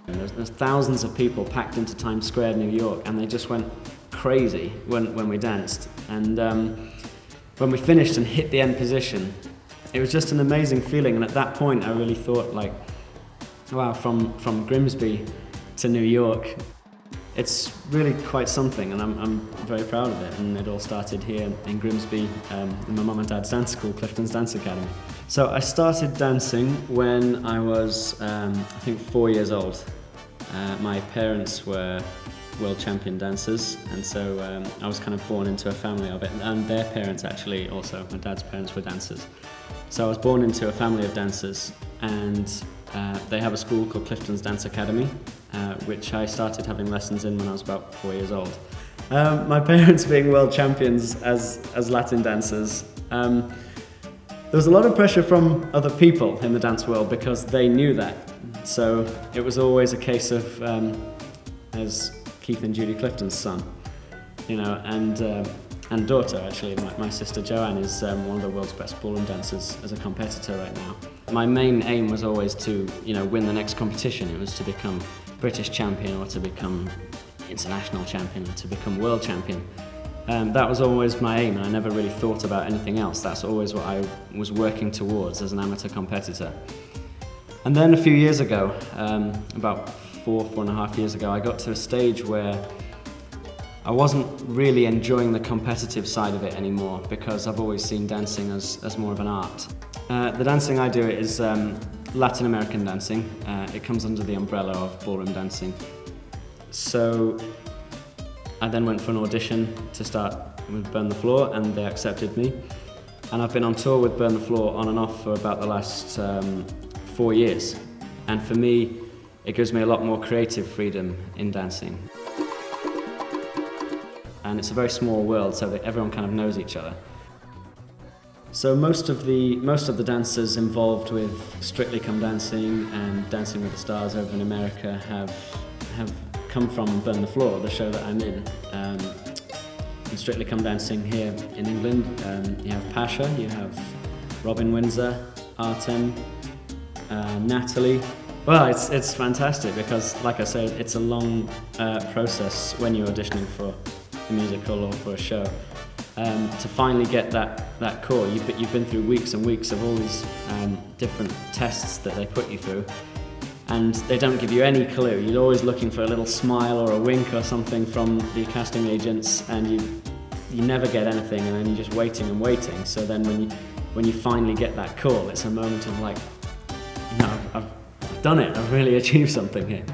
There's thousands of people packed into Times Square, New York, and they just went crazy when we danced. And when we finished and hit the end position, it was just an amazing feeling. And at that point, I really thought, like, wow, from Grimsby to New York, it's really quite something, and I'm very proud of it. And it all started here in Grimsby, in my mum and dad's dance school, Cliftons Dance Academy. So I started dancing when I was, I think, 4 years old. My parents were world champion dancers, and so I was kind of born into a family of it. And their parents actually also, my dad's parents were dancers. So I was born into a family of dancers, and they have a school called Cliftons Dance Academy, which I started having lessons in when I was about 4 years old. My parents being world champions as Latin dancers, there was a lot of pressure from other people in the dance world because they knew that. So it was always a case of, as Keith and Judy Clifton's son, you know, and daughter actually. My sister Joanne is one of the world's best ballroom dancers as a competitor right now. My main aim was always to, you know, win the next competition. It was to become British champion, or to become international champion, or to become world champion. That was always my aim, and I never really thought about anything else. That's always what I was working towards as an amateur competitor. And then a few years ago, about four and a half years ago, I got to a stage where I wasn't really enjoying the competitive side of it anymore, because I've always seen dancing as more of an art. The dancing I do is Latin American dancing. It comes under the umbrella of ballroom dancing. So I then went for an audition to start with Burn the Floor, and they accepted me. And I've been on tour with Burn the Floor on and off for about the last 4 years. And for me, it gives me a lot more creative freedom in dancing. And it's a very small world, so that everyone kind of knows each other. So most of the dancers involved with Strictly Come Dancing and Dancing with the Stars over in America have come from Burn the Floor, the show that I'm in. In Strictly Come Dancing here in England, you have Pasha, you have Robin Windsor, Artem, Natalie. Well, it's fantastic because, like I said, it's a long process when you're auditioning for a musical or for a show. To finally get that call, you've been through weeks and weeks of all these different tests that they put you through, and they don't give you any clue. You're always looking for a little smile or a wink or something from the casting agents, and you never get anything, and then you're just waiting and waiting. So then when you finally get that call, it's a moment of like, you know, I've done it, I've really achieved something here.